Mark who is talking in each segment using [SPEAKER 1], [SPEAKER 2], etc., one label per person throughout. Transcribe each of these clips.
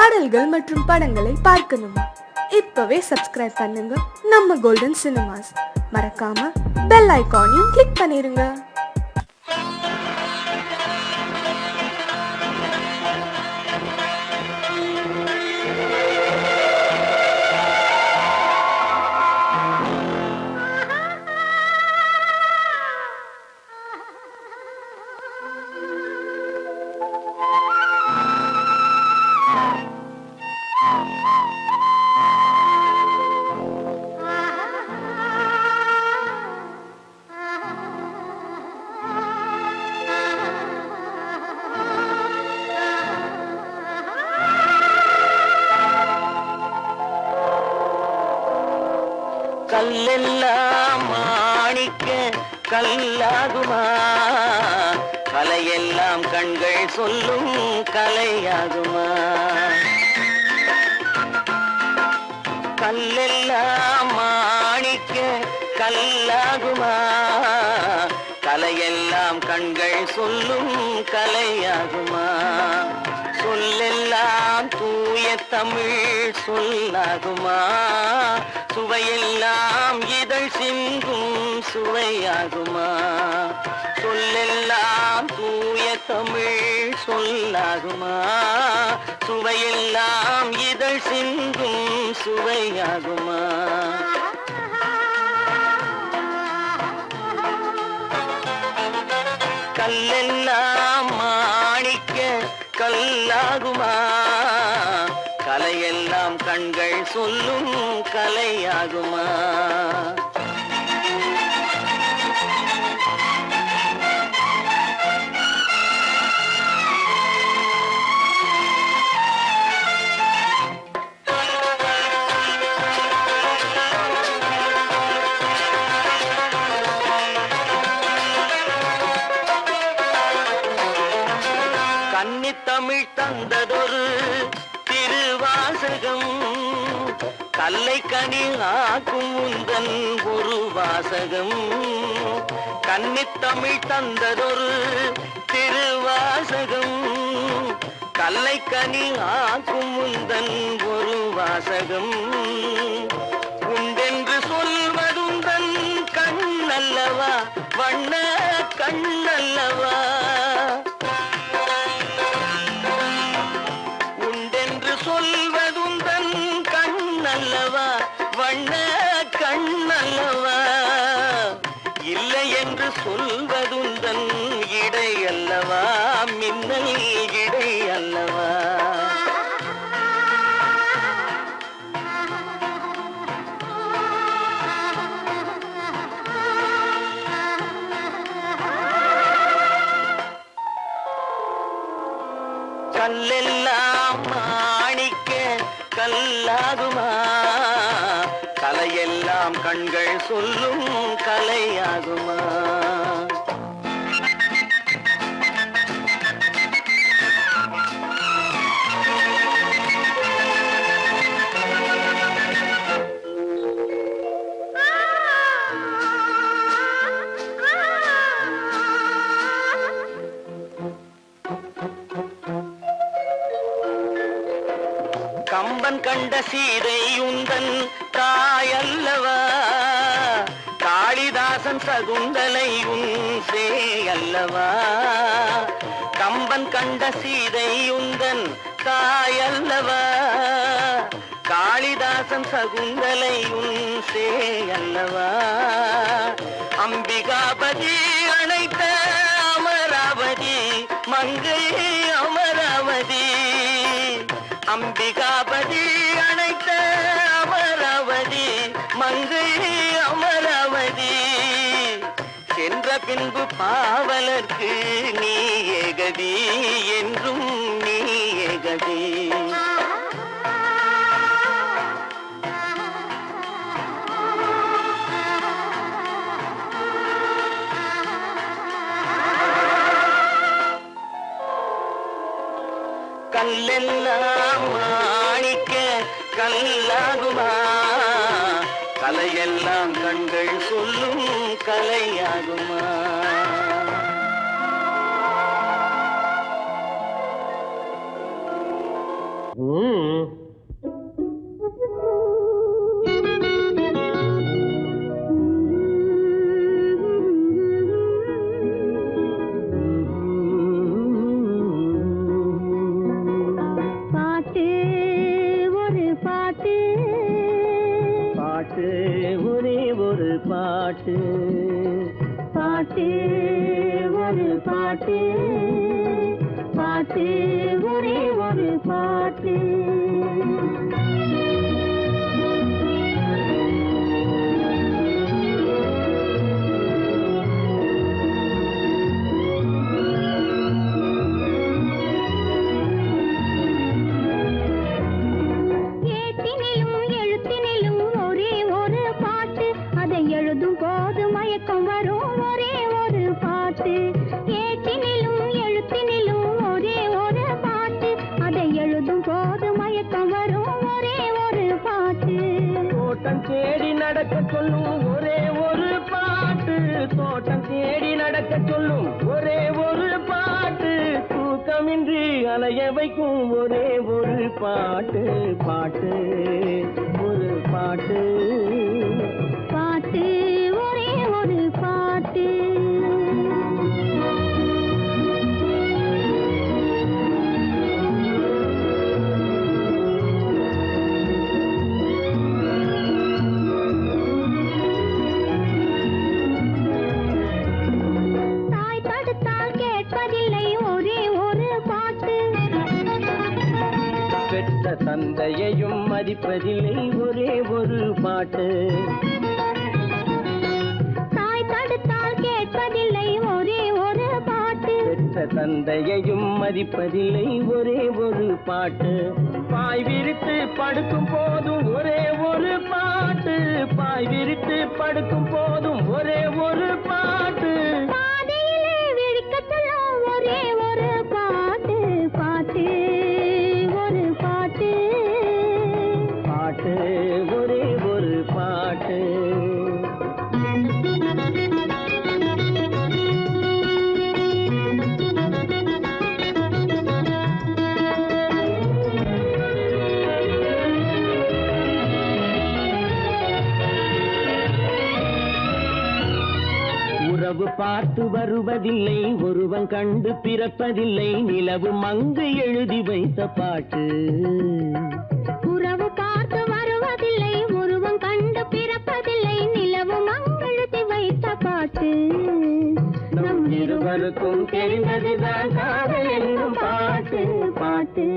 [SPEAKER 1] பாடல்கள் மற்றும் படங்களை பார்க்கணுமா? இப்பவே சப்ஸ்கிரைப் பண்ணுங்க நம்ம கோல்டன் சினிமாஸ். மறக்காம பெல் ஐகானையும் கிளிக் பண்ணிருங்க.
[SPEAKER 2] கல்லெல்லாம் மாணிக்க கல்லாகுமா, கலையெல்லாம் கண்கள் சொல்லும் கலையாகுமா. கல்லெல்லாம் மாணிக்க கல்லாகுமா, கலையெல்லாம் கண்கள் சொல்லும் கலையாகுமா. சொல்லெல்லாம் தூய தமிழ் சொல்லாகுமா, சுவையெல்லாம் இதழ் சிந்தும் சுவையாகுமா. சொல்லெல்லாம் தூய தமிழ் சொல்லாகுமா, சுவையெல்லாம் இதழ் சிந்தும் சுவையாகுமா. கல்லெல்லாம் மாணிக்க கல்லாகுமா, கலையெல்லாம் கண்கள் சொல்லும் கலையாகுமா. கன்னித்தமிழ் தந்ததொரு திருவாசகம், கல்லை கனி ஆக்கும் உந்தன் ஒரு வாசகம். கன்னித்தமிழ் தந்ததொரு திருவாசகம், கல்லை கனி ஆக்கும் உந்தன் ஒரு வாசகம். உண்டென்று சொல்வதுந்தன் கண்ணல்லவா, வண்ண கண்ணல்லவா. சொல்வதுந்தன் கண்ணல்லவா, வண்ண கண்ணல்லவா. இல்லை என்று சொல்வதுந்தன் இடை அல்லவா, மின்னல் இடை அல்லவா. கல்லெல்லாம் மாணிக்க கல்லாகுமா, கலையெல்லாம் கண்கள் சொல்லும் கலையாகுமா. கம்பன் கண்ட சீதை உந்தன் தாயல்லவா, காளிதாசன் சகுந்தலை உன் சேயல்லவா. கம்பன் கண்ட சீதை உந்தன் தாயல்லவா, காளிதாசன் சகுந்தலை உன் சேயல்லவா. அம்பிகாபதி அணைத்த அமராவதி மங்கை அமராவதி. அம்பிகாபதி அணைத்த அமராவதி மங்கை அமராவதி. சென்ற பின்பு பாவலர்க்கு நீ ஏகதி, என்றும் நீ ஏகதி. கல்லெல்லாம் மாணிக்க கல்லாகுமா, கலையெல்லாம் கண்கள் சொல்லும் கலையாகுமா.
[SPEAKER 3] பாட்டு ஒரு பாட்டு
[SPEAKER 2] பாட்டு ஒரே ஒரு பாட்டு
[SPEAKER 3] பாட்டு ஒரு பாட்டு பாட்டு ஒரே ஒரு பாட்டு ஏட்டினிலும் எழுத்தினிலும் ஒரே ஒரு பாட்டு அதை எழுதும் போது மயக்கம் வரும் ஒரே ஒரு பாட்டு ஏட்டினிலும் எழுத்தினிலும் ஒரே ஒரு பாட்டு அதை எழுதும் போது மயக்கம் வரும் ஒரே ஒரு பாட்டு
[SPEAKER 2] தோட்டம் தேடி நடக்க சொல்லும் ஒரே ஒரு பாட்டு தோட்டம் தேடி நடக்க சொல்லும் ஒரே ஒரு பாட்டு தூக்கமின்றி அலைய வைக்கும் ஒரே ஒரு பாட்டு பாட்டு ஒரு பாட்டு
[SPEAKER 3] பாட்டு ஒரே ஒரு பாட்டு தாய் தடுத்தால் கேட்பதில்லை ஒரே ஒரு பாட்டு
[SPEAKER 2] பெற்ற தந்தையையும் மதிப்பதில்லை ஒரே ஒரு பாட்டு
[SPEAKER 3] தாய் தடுத்தால் கேட்பதில்லை ஒரே ஒரு பாட்டு
[SPEAKER 2] பெற்ற தந்தையையும் மதிப்பதில்லை ஒரே ஒரு பாட்டு பாய் விரித்து படுக்கும் போதும் ஒரே ஒரு பாட்டு பாய் விரித்து படுக்கும் போதும் ஒரே ஒரு பாட்டு
[SPEAKER 3] பாதையிலே விழிக்கச் சொல்லும் ஒரே ஒரு பாட்டு பாட்டு ஒரு பாட்டு
[SPEAKER 2] பாட்டு ஒரே ஒரு பாட்டு உறவு பார்த்து வருவதில்லை ஒருவன் கண்டு பிறப்பதில்லை நிலவு மங்கு எழுதி வைத்த பாட்டு
[SPEAKER 3] உறவு பார்த்து வருவதில்லை ஒருவன் கண்டு பிறப்பதில்லை நிலவு மங்கெழுதி வைத்த பாட்டு
[SPEAKER 2] நம் இருவருக்கும் தெரிந்ததுதான் காதல் என்னும் பாட்டு
[SPEAKER 3] பாட்டு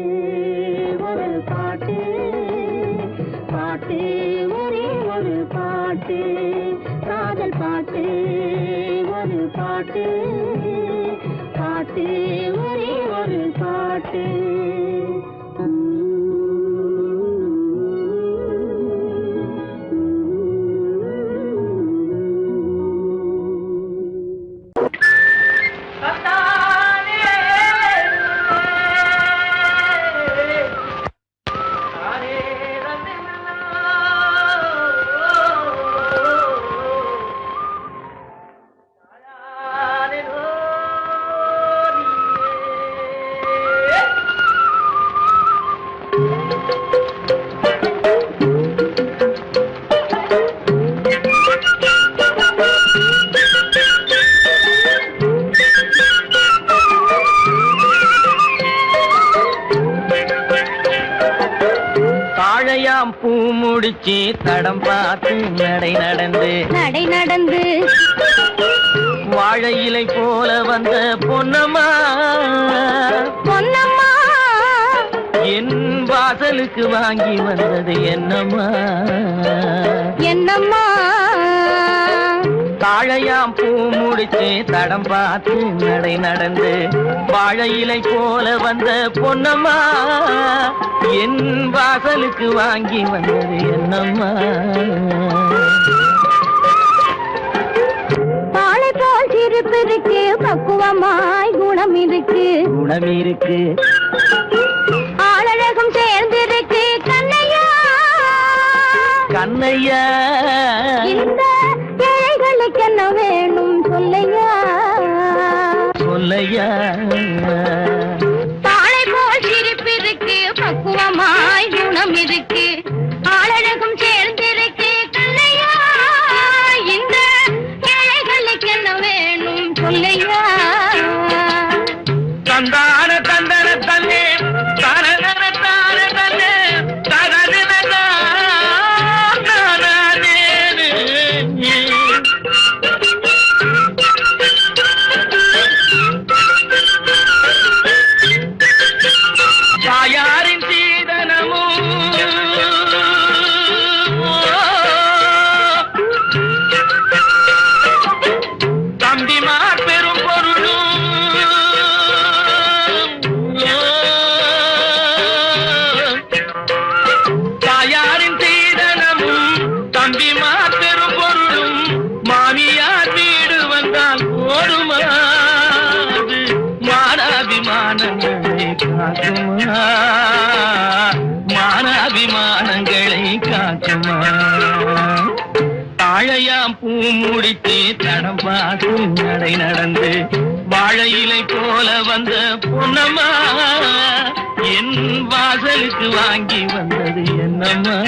[SPEAKER 3] ஒரு பாட்டு பாட்டு ஒரே ஒரு பாட்டு காதல் பாட்டு ஒரு பாட்டு பாட்டு ஒரே ஒரு பாட்டு
[SPEAKER 2] தாழையாம் பூ முடிச்சு தடம் பார்த்து நடை நடந்து வாழை இலை போல வந்த பொன்னம்மா என் வாசலுக்கு வாங்கி வந்தது என்னம்மா தாழையாம் பூ முடிச்சு தடம் பார்த்து நடை நடந்து வாழை இலை போல வந்த பொன்னம்மா என் வாசலுக்கு வாங்கி வந்தது என்னம்மா
[SPEAKER 3] பாலை போல் சிரிப்பு இருக்கு பக்குவமாய் குணம் இருக்கு ஆளழகும் சேர்ந்திருக்கு கண்ணையா இந்த ஏழைகளுக்கு என்ன வேணும் சொல்லையா பாலை போல் சிரிப்பு இருக்கு பக்குவமா இருக்கு ஆளழகும் சேர்ந்திருக்கு கண்ணையா இந்த ஏழைகளுக்கு என்ன வேணும் சொல்லையா
[SPEAKER 2] தந்தான தந்தன தன்னே தரதன தான தன்னே தரதன தானே தாயாரின் சீதனமும் தம்பிமார் பெரும் பொருளும் தாயாரின் சீதனமும் தம்பிமார் பெரும் பொருளும் மாமியார் வீடு வந்தால் போடுமா மானாபிமானங்களை காக்குமா மானாபிமானங்களை காக்குமா தாழையாம் பூ முடித்து தடம் பார்த்து நடை நடந்து வாழை இலை போல வந்த பொன்னம்மா என் வாசலுக்கு வாங்கி வந்தது என்னம்மா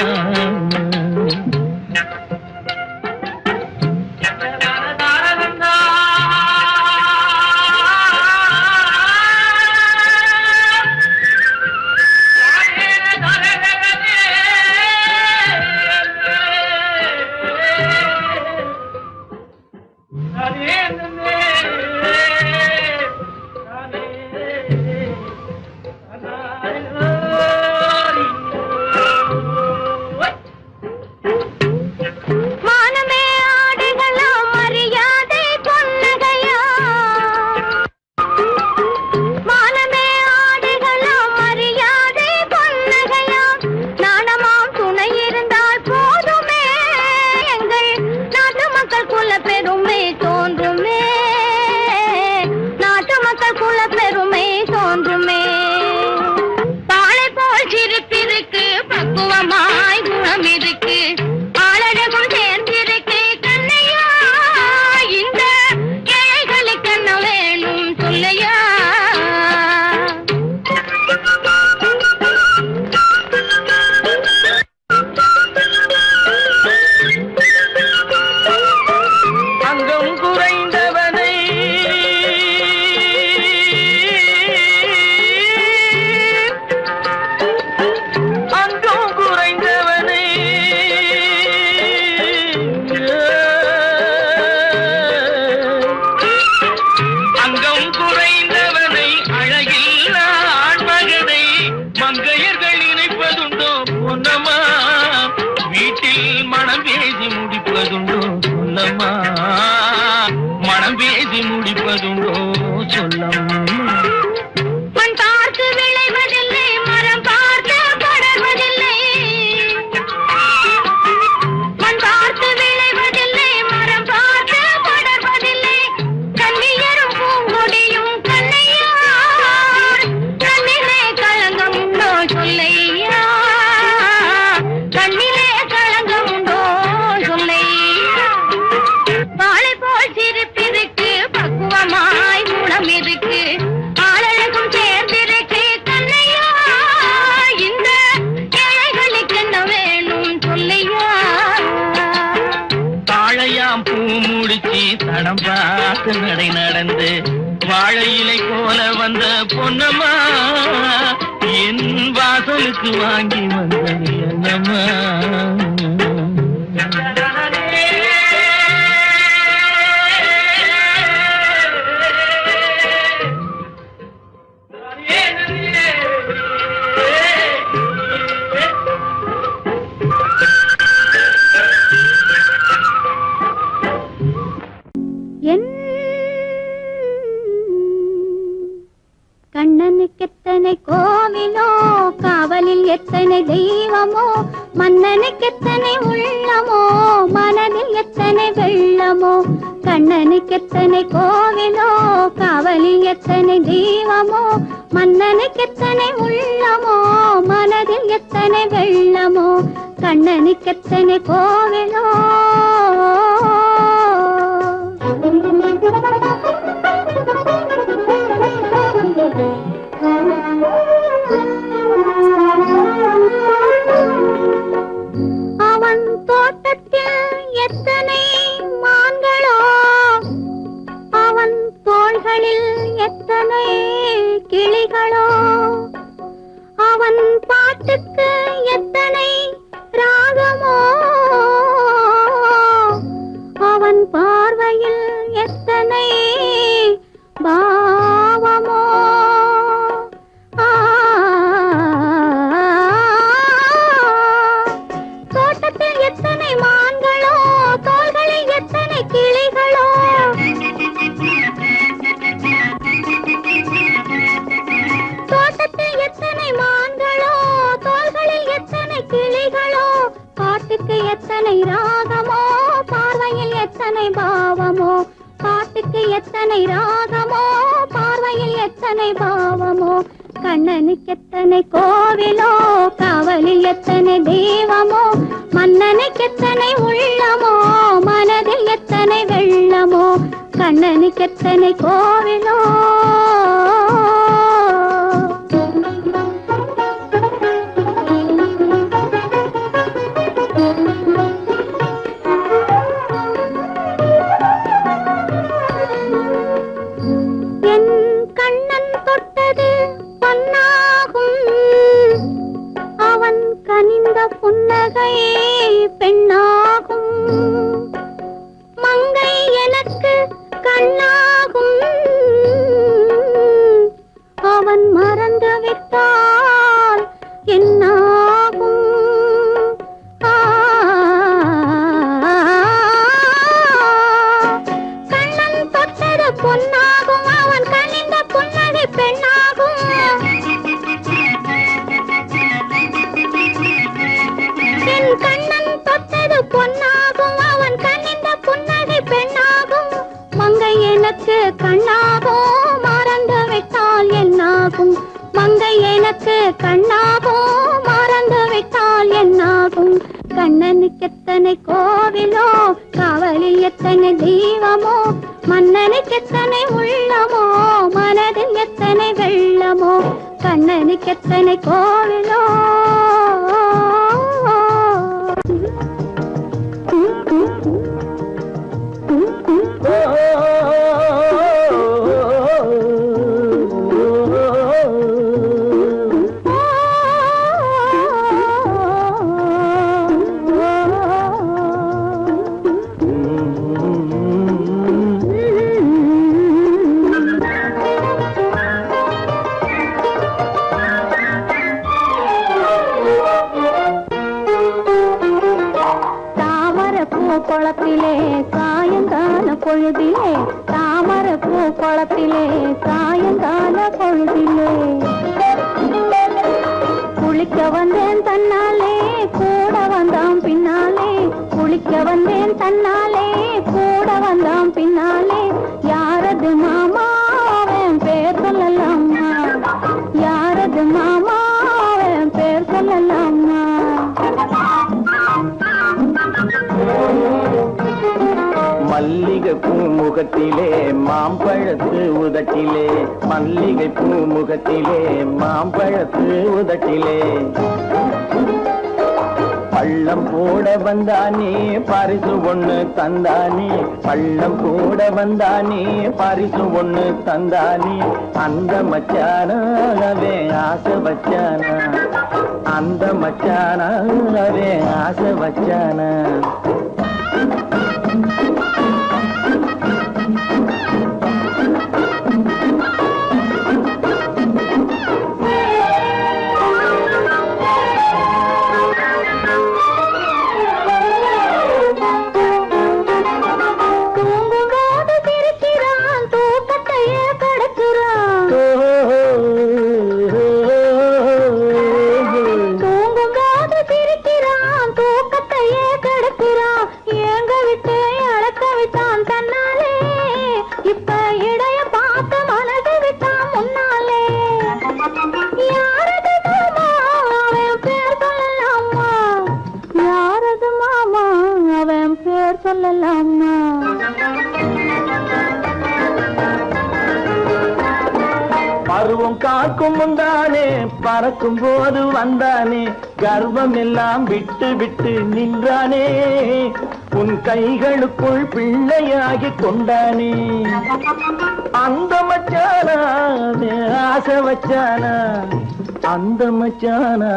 [SPEAKER 2] மனம் பேசி முடிப்பதுண்டோ சொல்லம்மா
[SPEAKER 3] மண் பார்த்து விளைவதில்லை மரம் பார்த்து படர்வதில்லை மண் பார்த்து விளைவதில்லை மரம் பார்த்து படர்வதில்லை கண்ணியரும் பூங்கொடியும் கண்ணையா கண்ணிலே களங்கம் உண்டோ சொல்லையா கண்ணிலே களங்கம் உண்டோ சொல்லையா வாழை போல் சிரிப்பிருக்கு பக்குவமாய் குணம் இருக்கு ஆளழகும் சேர்ந்திருக்கு கண்ணையா இந்த ஏழைகளுக்கு என்ன வேணும் சொல்லையா
[SPEAKER 2] தாழையாம் பூ முடிச்சு தடம் பார்த்து நடை நடந்து வாழை இலை போல வந்த பொன்னம்மா என் வாசலுக்கு வாங்கி வந்தது என்னம்மா
[SPEAKER 3] கண்ணனுக்கு எத்தனை கோவிலோ காவலில் எத்தனை தெய்வமோ மன்னனுக்கு எத்தனை உள்ளமோ மனதில் எத்தனை வெள்ளமோ கண்ணனுக்கு எத்தனை கோவிலோ காவலில் எத்தனை தெய்வமோ மன்னனுக்கு எத்தனை உள்ளமோ மனதில் எத்தனை வெள்ளமோ கண்ணனுக்கு எத்தனை கோவிலோ பாட்டுக்கு எத்தனை ராகமோ அவன் பார்வையில் எத்தனை பாவமோ தோட்டத்தில் எத்தனை மான்களோ தோள்களில் எத்தனை கிளிகளோ தோட்டத்தில் எத்தனை மான்களோ தோள்களில் எத்தனை கிளிகளோ பாட்டுக்கு எத்தனை ராகமோ பார்வையில் எத்தனை பாவமோ பாட்டுக்கு எத்தனை ராகமோ பார்வையில் எத்தனை பாவமோ கண்ணனுக்கு எத்தனை கோவிலோ காவலில் எத்தனை தெய்வமோ மன்னனுக்கு எத்தனை உள்ளமோ மனதில் எத்தனை வெள்ளமோ கண்ணனுக்கு எத்தனை கோவிலோ புன்னகை பெண்ணாகும் மங்கை எனக்கு கண்ணாகும் அவன் மறந்து விட்டால் என்னாகும் கண்ணன் தொட்டது பொன்னாகும் அவன் கனிந்த புன்னகை பெண்ணாகும் கண்ணன் தொட்டது பொன்னாகும் அவன் கண்ணிந்த புன்னகை பெண்ணாகும் மங்கை எனக்கு கண்ணாகும் மறந்து விட்டால் என்னாகும் மங்கை எனக்கு கண்ணாகும் மறந்து விட்டால் என்னாகும் கண்ணனுக்கு எத்தனை கோவிலோ காவலில் எத்தனை தெய்வமோ மன்னனுக்கு எத்தனை உள்ளமோ மனதில் எத்தனை வெள்ளமோ கண்ணனுக்கு எத்தனை கோவிலோ குளத்திலே சாயங்கால பொழுதிலே தாமரப்பூ குளத்திலே சாயங்கால பொழுதிலே குளிக்க வந்தேன் தன்னாலே கூட வந்தான் பின்னாலே குளிக்க வந்தேன் தன்னாலே கூட வந்தான் பின்னாலே யாரது மாமா அவன் பேர் சொல்லலாமா யாரது மாமா அவன் பேர் சொல்லலாமா
[SPEAKER 2] மல்லிகை பூ முகத்திலே மாம்பழத்து உதட்டிலே மல்லிகை பூ முகத்திலே மாம்பழத்து உதட்டிலே பள்ளம் போட வந்தானே பரிசு ஒண்ணு தந்தானே பள்ளம் போட வந்தானே பரிசு ஒண்ணு தந்தானே அந்த மச்சானாவே ஆசை வச்சானா அந்த மச்சானாவே ஆசை வச்சானா பருவம் காக்கும் முந்தானே பறக்கும் போது வந்தானே கர்வம் எல்லாம் விட்டு விட்டு நின்றானே உன் கைகளுக்குள் பிள்ளையாகி கொண்டானே அந்த மச்சானா ஆசை வச்சானா அந்த மச்சானா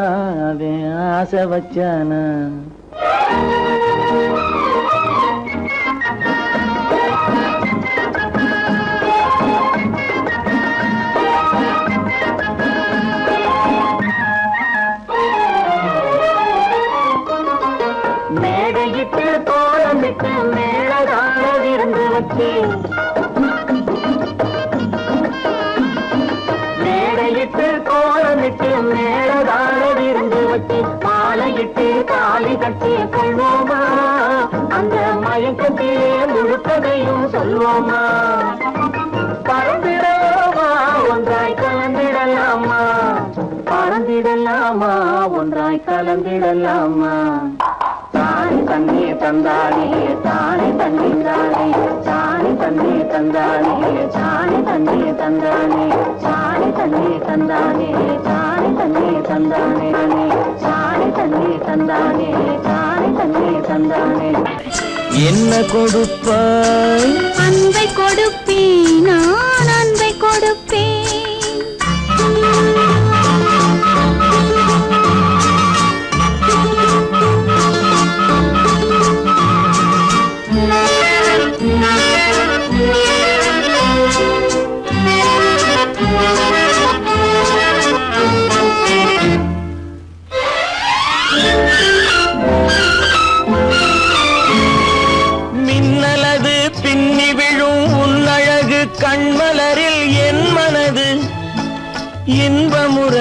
[SPEAKER 2] அவன் ஆசை வச்சானா மேடையிட்டு கோலமிட்டு மேளதான விருந்து வச்சு மேடையிட்டு கோலமிட்டு மேளதான விருந்து வச்சு மாலையிட்டு காலி கட்டி கொள்வோமா அந்த மயக்கத்திலே முழுக்கதையும் சொல்வோமா பறந்திடலாமா ஒன்றாய் கலந்திடலாமா பறந்திடலாமா ஒன்றாய் கலந்திடலாமா தானே தண்ணி தந்தானே தானே தண்ணி தானே தானே தண்ணி தந்தானே தானே தண்ணி தந்தானே தானே தண்ணி தந்தானே தானே தண்ணி தந்தானே தானே தண்ணி தந்தானே தானே தண்ணி தந்தானே என்ன கொடுப்பாய்
[SPEAKER 3] அன்பை கொடுப்பேன் நான் அன்பை கொடுப்பேன்
[SPEAKER 2] மின்னலது பின்னி விழும் உன்னழகு கண்மலரில் என் மனது இன்பமுற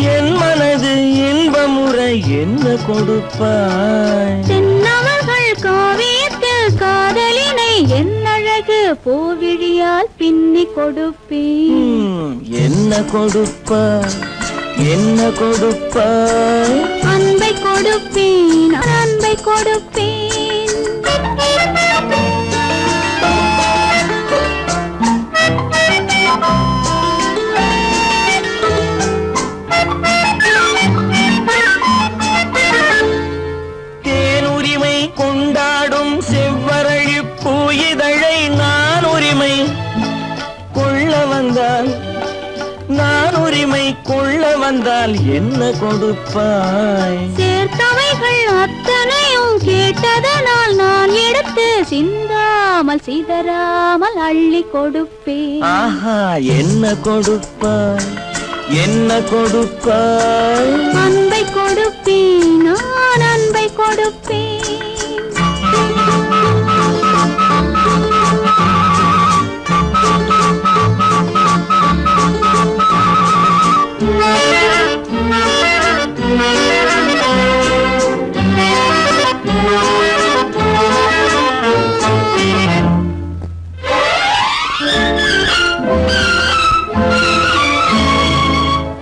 [SPEAKER 2] என் மனது இன்பமுற என்ன கொடுப்பாய்
[SPEAKER 3] தென்னவர்கள் காவியத்தில் காதலினை என் அழகு பூவிழியால் பின்னி கொடுப்பேன்
[SPEAKER 2] என்ன கொடுப்பாய் என்ன கொடுப்பாய்
[SPEAKER 3] அன்பை கொடுப்பேன் அன்பை கொடுப்பேன்
[SPEAKER 2] தேனுரிமை கொண்டாடும் செவ்வரழி பூயிதழை நான் உரிமை கொள்ள வந்தால் நான் உரிமை கொள்ள வந்தால் என்ன கொடுப்பாய்
[SPEAKER 3] சேர்த்தவைகள் அத்தனையும் கேட்டதனால் நான் எடுத்து சிந்தாமல் சிதறாமல் அள்ளி கொடுப்பேன்
[SPEAKER 2] ஆஹா என்ன கொடுப்பாய் என்ன கொடுப்பாய்
[SPEAKER 3] அன்பை கொடுப்பேன் நான் அன்பை கொடுப்பேன்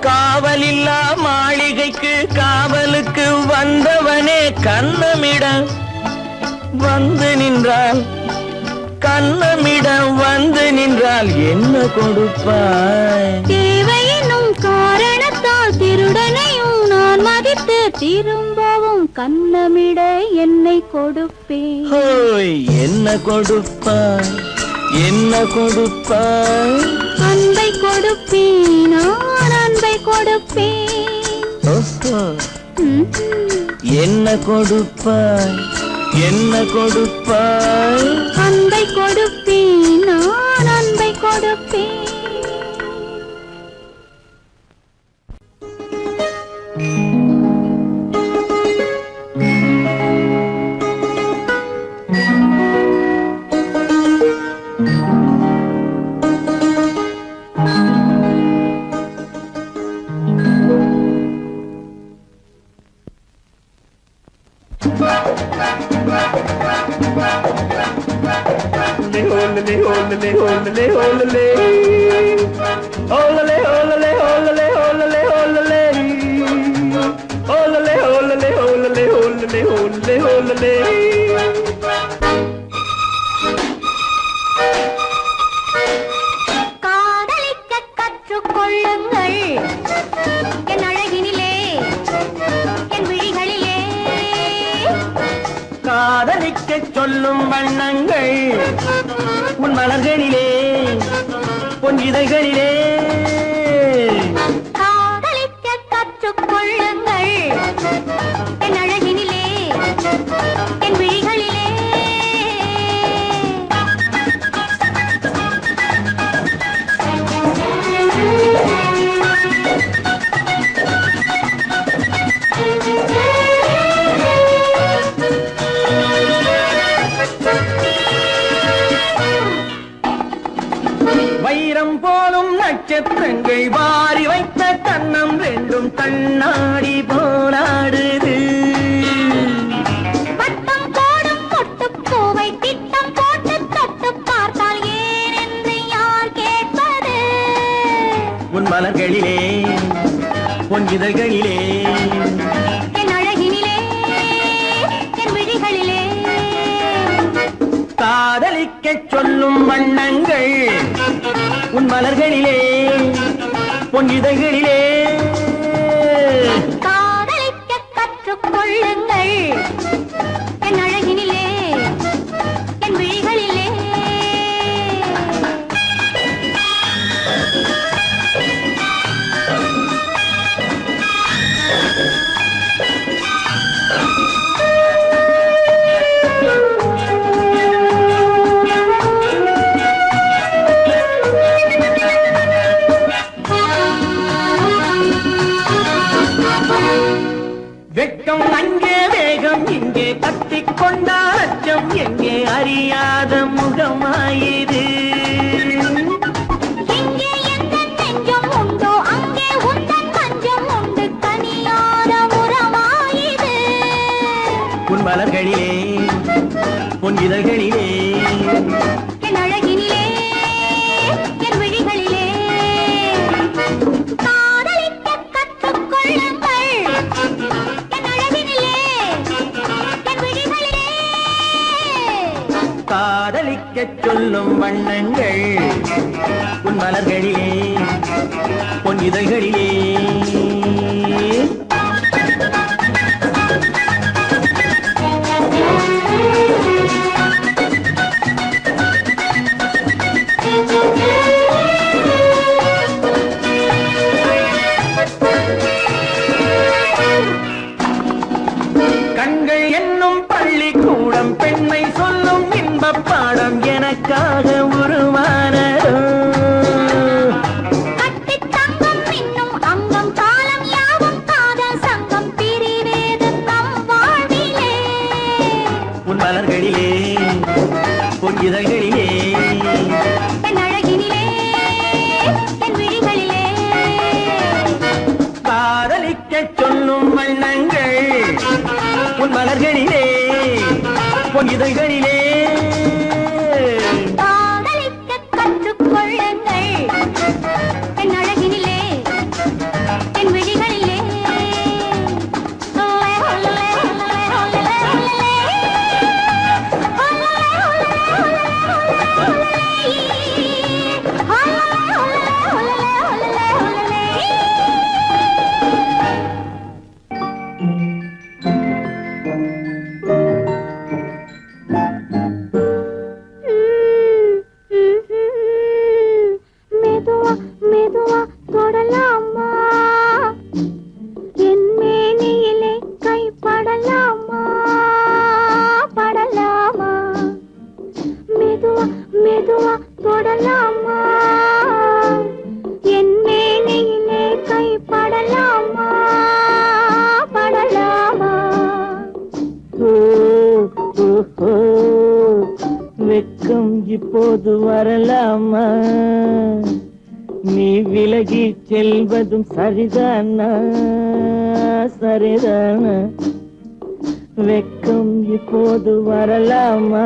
[SPEAKER 2] காவலில்லா மாளிகைக்கு காவலுக்கு வந்தவனே கண்ணமிட வந்து நின்றால் கண்ணமிட வந்து நின்றால் என்ன கொடுப்பாய்
[SPEAKER 3] தேவையினும் காரணத்தால் திருடனையும் நான் மதித்து திரும்பவும் கண்ணமிட என்னை கொடுப்பேன்
[SPEAKER 2] ஹோய் என்ன கொடுப்பாய் என்ன கொடுப்பாய்
[SPEAKER 3] அன்பை கொடுப்பேன் நான் அன்பை கொடுப்பேன்
[SPEAKER 2] ஓஹோ என்ன கொடுப்பாய் என்ன கொடுப்பாய்
[SPEAKER 3] அன்பை கொடுப்பேன் நான் அன்பை கொடுப்பேன் காதலிக்க கற்றுக்கொள்ளுங்கள் என் அழகினிலே என் விழிகளிலே
[SPEAKER 2] காதலிக்க சொல்லும் வண்ணங்கள் உன் மலர்களிலே பொன் இதழ்களிலே நட்சத்திரங்கள் வாரி வைத்த கண்ணம் ரெண்டும் கண்ணாடி போராடுது.
[SPEAKER 3] வட்டம் போடும் பொட்டுப்பூவை திட்டம் போட்டு தொட்டு பார்த்தால் ஏன் என்று யார் கேட்பது?
[SPEAKER 2] உன் மலர்களிலே உன் இதழ்களிலே
[SPEAKER 3] என் அழகினிலே என் விழிகளிலே
[SPEAKER 2] காதலிக்கச் சொல்லும் வண்ணங்கள் உன் மலர்களிலே உன் இதழ்களிலே
[SPEAKER 3] காதலிக்க கற்றுக்கொள்ளுங்கள் என் அழகினிலே என் விழிகளிலே.
[SPEAKER 2] வெட்கம் அங்கே வேகம் இங்கே பற்றிக் கொண்டால் அச்சம் எங்கே அறியாத முகமாயிது.
[SPEAKER 3] எங்கே எந்த நெஞ்சம் உண்டோ அங்கே உந்தன் மஞ்சம் உண்டு தனியாத உறவாயிது.
[SPEAKER 2] உன் மலர்களிலே உன் இதழ்களிலே
[SPEAKER 3] என் அழகினிலே என் விழிகளிலே காதலிக்க கற்றுக்கொள்ளுங்கள் என் அழகினிலே என் விழிகளிலே.
[SPEAKER 2] காதலிக்கச் சொல்லும் வண்ணங்கள் உன் மலர்களிலே உன் இதழ்களிலே கண்கள் என்னும் பள்ளிக்கூடம் பெண்மை சொல்லும் இன்பப் பாடம் எனக்காக உருவானதோ.
[SPEAKER 3] கட்டித் தங்கம் மின்னும் அங்கம் காலம் யாவும் காதல் சங்கம் பிரிவேது நம் வாழ்விலே.
[SPEAKER 2] உன் மலர்களிலே உன் இதழ்களிலே
[SPEAKER 3] என் அழகினிலே என் விழிகளிலே
[SPEAKER 2] காதலிக்கச் சொல்லும் வண்ணங்கள் உன் மலர்களிலே உன் இதழ்களிலே
[SPEAKER 3] காதலிக்க கற்றுக்கொள்ளுங்கள் என் அழகினிலே என் விழிகளிலே. மெதுவா மெதுவா தொடலாமா என் மேனியிலே கை படலாமா படலாமா மெதுவா மெதுவா தொடலாமா என் மேனியிலே கை படலாமா படலாமா.
[SPEAKER 2] வெட்கம் இப்போது வரலாமா? நீ விலகி செல்வதும் சரிதானா சரிதானா? வெட்கம் இப்போது வரலாமா?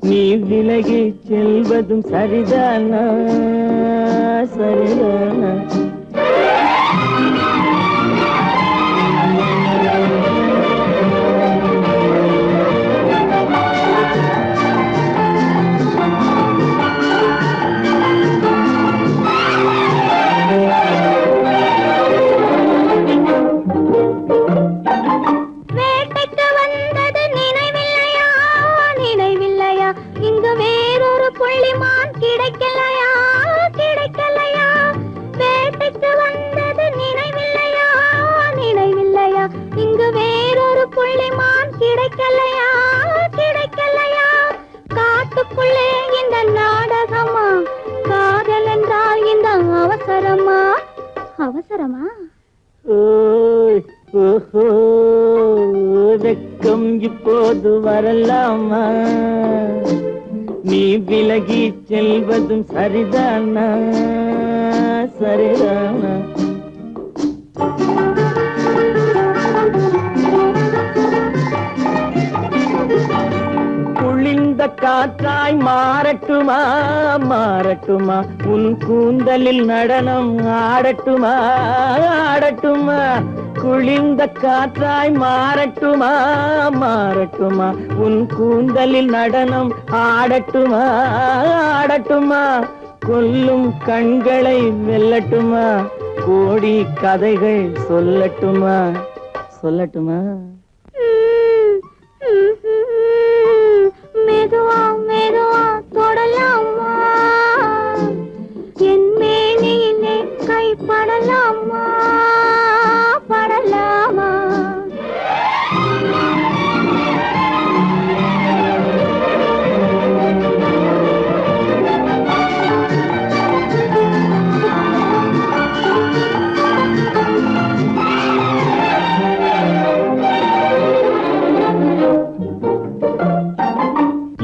[SPEAKER 2] நீ விலகி செல்வதும் சரிதானா சரிதானா?
[SPEAKER 3] வேட்டைக்கு வந்தது நினைவில்லையா நினைவில்லையா இங்கு வேறொரு புள்ளிமான் கிடைக்கலையா கிடைக்கலையா. வேட்டைக்கு வந்தது நினைவில்லையா நினைவில்லையா இங்கு வேறொரு புள்ளிமான் கிடைக்கலையா கிடைக்கலையா. காட்டுக்குள்ளே இந்த நாடகமா காதல் என்றால் இந்த அவசரமா அவசரமா.
[SPEAKER 2] ஓய் ஓஹோ வெட்கம் இப்போது வரலாமா? நீ விலகி செல்வதும் சரிதானா சரிதானா குளிர்ந்த காற்றாய் மாறட்டுமா மாறட்டுமா உன் கூந்தலில் நடனம் ஆடட்டுமா ஆடட்டுமா குளிர்ந்த காற்றாய் மாறட்டுமா மாறட்டுமா உன் கூந்தலில் நடனம் ஆடட்டுமா ஆடட்டுமா கொல்லும் கண்களை வெல்லட்டுமா கோடி கதைகள் சொல்லட்டுமா சொல்லட்டுமா
[SPEAKER 3] மெதுவா மெதுவா தொடலாமா என் மேனியிலே கைப்படலாமா படலாமா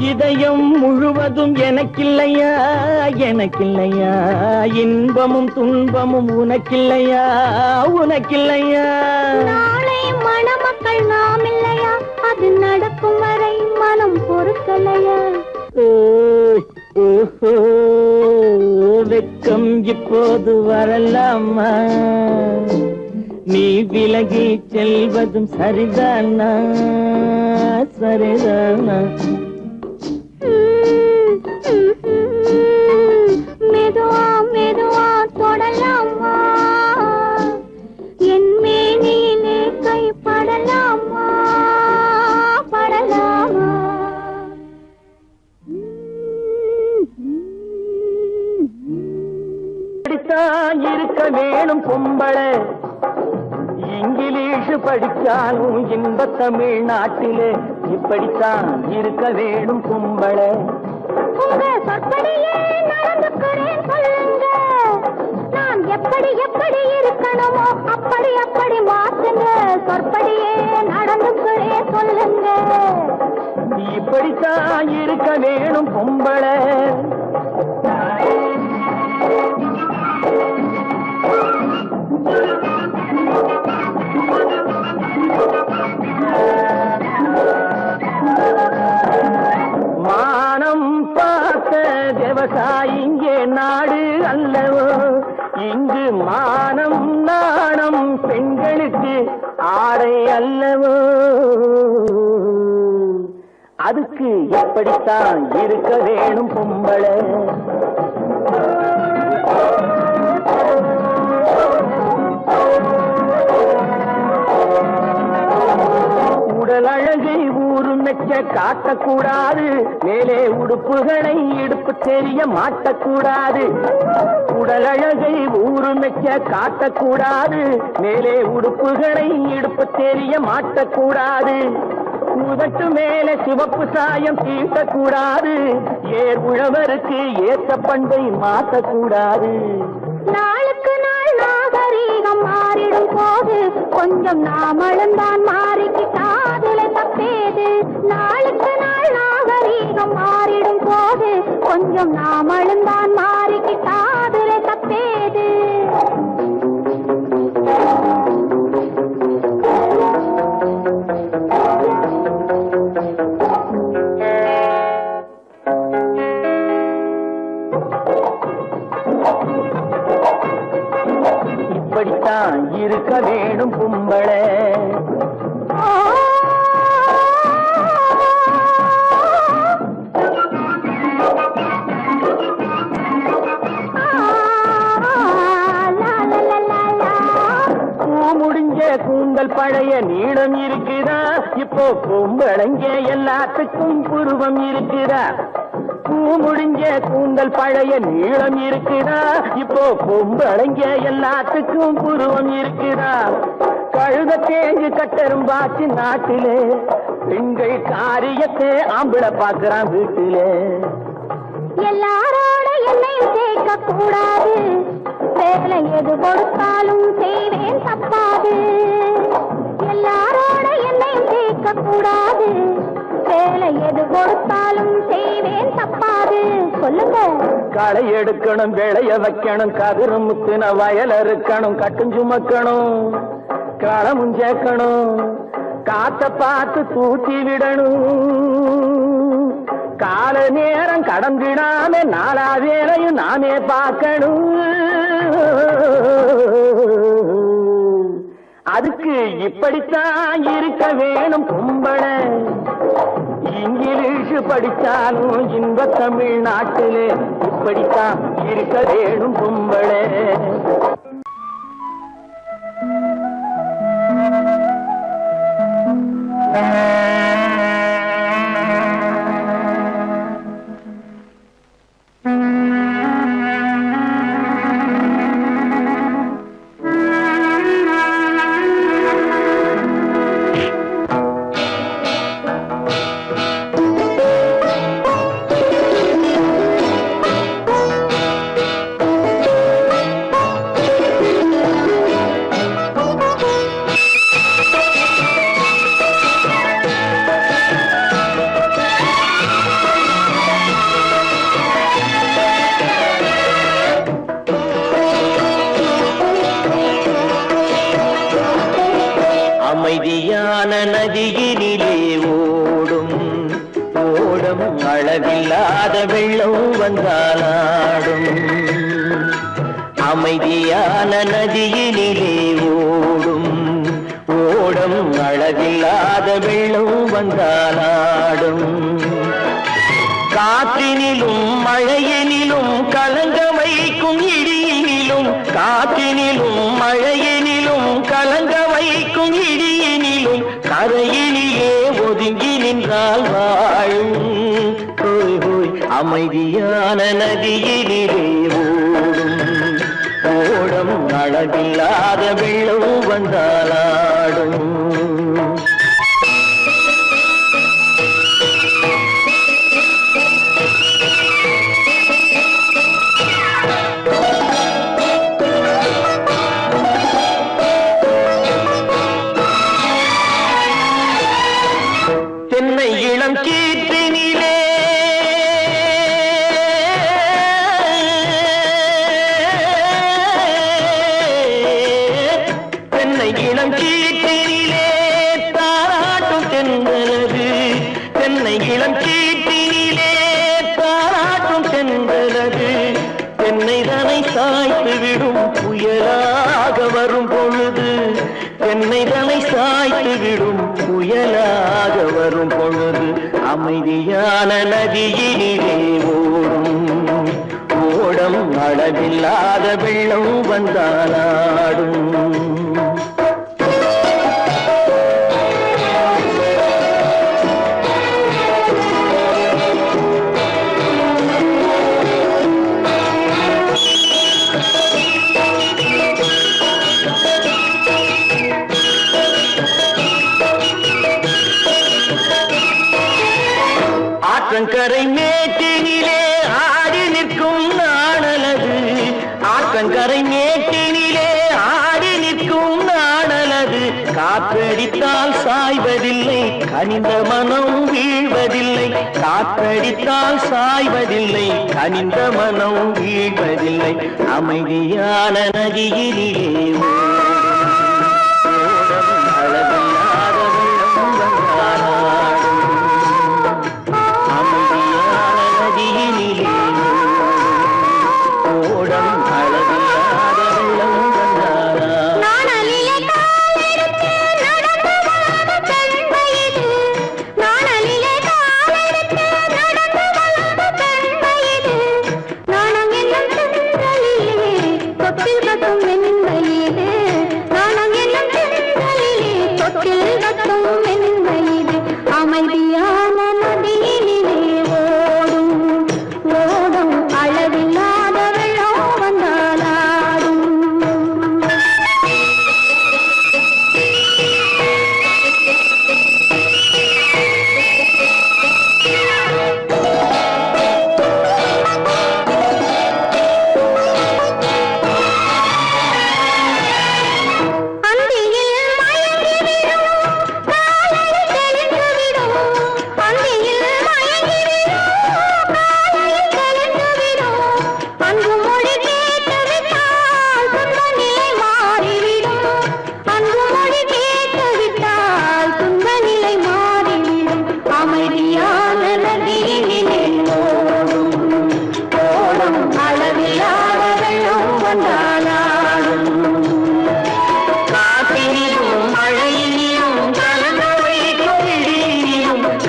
[SPEAKER 2] இதயம் முழுவதும் எனக்கில்லையா எனக்கில்லையா இன்பமும் துன்பமும் உனக்கில்லையா உனக்கில்லையா
[SPEAKER 3] நாளை மணமக்கள் நாம் இல்லையா அது நடக்கும் வரை மனம் பொறுக்கலையா
[SPEAKER 2] ஓஹோ வெக்கம் இப்போது வரலாமா நீ விலகி செல்வதும் சரிதானா சரிதானா
[SPEAKER 3] மெதுவா மெதுவா தொடலாமா என் மேனியிலே கைப்படலாமா படலாமா
[SPEAKER 2] படித்தான் இருக்க வேணும் பொம்பளை இங்கிலீஷ் படிச்சாலும் இன்ப தமிழ்நாட்டிலே இப்படித்தான் இருக்க வேணும் பொம்பளை
[SPEAKER 3] உங்க சொற்படியே நடந்துக்கிறேன் சொல்லுங்க நான் எப்படி எப்படி இருக்கணுமோ அப்படி அப்படி மாத்துங்க சொற்படியே நடந்துக்கிறேன் சொல்லுங்க
[SPEAKER 2] இப்படித்தான் இருக்க வேணும் பொம்பளை மானம் பார்த்த விவசாயி இங்கே நாடு அல்லவோ இங்கு மானம் நாணம் பெண்களுக்கு ஆடை அல்லவோ அதுக்கு எப்படித்தான் இருக்க வேணும் பொம்பளை உடல் அழகை ஊரு மெச்ச காட்டக்கூடாது மேலே உடுப்புகளை இடுப்பு தெரிய மாட்டக்கூடாது உடல் அழகை ஊரு மெச்ச காட்டக்கூடாது மேலே உடுப்புகளை இடுப்பு தெரிய மாட்டக்கூடாது உதட்டு மேலே சிவப்பு சாயம் தீட்டக்கூடாது ஏர் உழவருக்கு ஏற்ற பண்பை மாற்றக்கூடாது
[SPEAKER 3] நாளுக்கு நாள் நாகரீகம் மாறிடும் போது கொஞ்சம் நாமளும் தான் மாறிக்கிட்டாதுல தப்பேது நாளுக்கு நாள் நாகரீகம் மாறிடும் போது கொஞ்சம் நாமளும் தான் மாறிக்கிட்டாதுல தப்பேது
[SPEAKER 2] இப்படித்தான் இருக்க வேணும் பொம்பளை முடிஞ்ச கூந்தல் பழைய நீளம் இருக்குதா இப்போ பொம்பளைங்க எல்லாத்துக்கும் புருவம் இருக்குதா பூ முடிஞ்ச கூந்தல் பழைய நீளம் இருக்குதா இப்போ பொம்பளைங்க எல்லாத்துக்கும் புருவம் இருக்குதா கழுத தேஞ்சு கட்டெரும்பாச்சு நாட்டிலே பெண்கள் காரியத்தை ஆம்பளை பாக்குறான் வீட்டிலே
[SPEAKER 3] எல்லாரோட என்னையும் சேர்க்க கூடாது வேலை எது கொடுத்தாலும் செய்வேன் தப்பாது எல்லாரோட என்னையும் சேர்க்க கூடாது வேலை எது கொடுத்தாலும் செய்வேன் தப்பாது
[SPEAKER 2] களை எடுக்கணும், விளைய வைக்கணும், கதிரும் முத்தின வயல் அறுக்கணும், கட்டும் சுமக்கணும், களமும் சேர்க்கணும், காத்த பார்த்து தூத்தி விடணும், கால நேரம் கடந்திடாம நாலா வேலையும் நாமே பார்க்கணும். அதுக்கு இப்படித்தான் இருக்க வேணும் பொம்பளை. இங்கிலீஷ் படித்தாலும் இன்ப தமிழ்நாட்டிலே இப்படித்தான் இருக்க வேணும் பொம்பளை. அமைதியான நதியினிலே ஓடும் ஓடம் அளவில்லாத வெள்ளம் வந்தாலாடும். அமைதியான நதியினிலே ஓடும் ஓடம் அளவில்லாத வெள்ளம் வந்தாலாடும். காற்றினிலும் மழையினிலும் கலங்க வைக்கும் இடியினிலும், காற்றினிலும் மழையினிலும் கலங்க வைக்கும் இடியினிலும், கரையினிலே ஒதுங்கி நின்றால் வாழும். ஹோய் ஹோய் அமைதியான நதியினிலே ஓடும் ஓடம் அளவில்லாத வெள்ளம் வந்தாலாடும். தென்னை இளம் கீற்றினிலே தென்னை இளம் கீற்றினிலே தாராட்டும் தென்றலது. தென்னை இளம் கீற்றினிலே தாராட்டும் தென்றலது. தென்னை தனை சாய்த்து விடும் புயலாக வரும் பொழுது, தென்னை தனை சாய்த்து விடும் புயலாக வரும் பொழுது, அமைதியான நதியினிலே ஓடும் ஓடம் அளவில்லாத வெள்ளம் வந்தாலாடும். ஆற்றங்கரை மேட்டினிலே ஆடி நிற்கும் நாணலது. ஆற்றங்கரை மேட்டினிலே ஆடி நிற்கும் நாணலது. காற்றடித்தால் சாய்வதில்லை, கனிந்த மனம் வீழ்வதில்லை. காற்றடித்தால் சாய்வதில்லை, கனிந்த மனம் வீழ்வதில்லை. அமைதியான நதியினிலே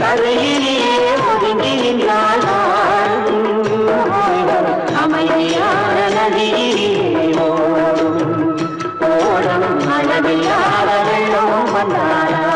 [SPEAKER 2] கரையிலே ஒதுங்கி நின்றால் அமைதியான நதியிலே ஓடும் அளவில்லாத வெள்ளம் வந்தாடும்.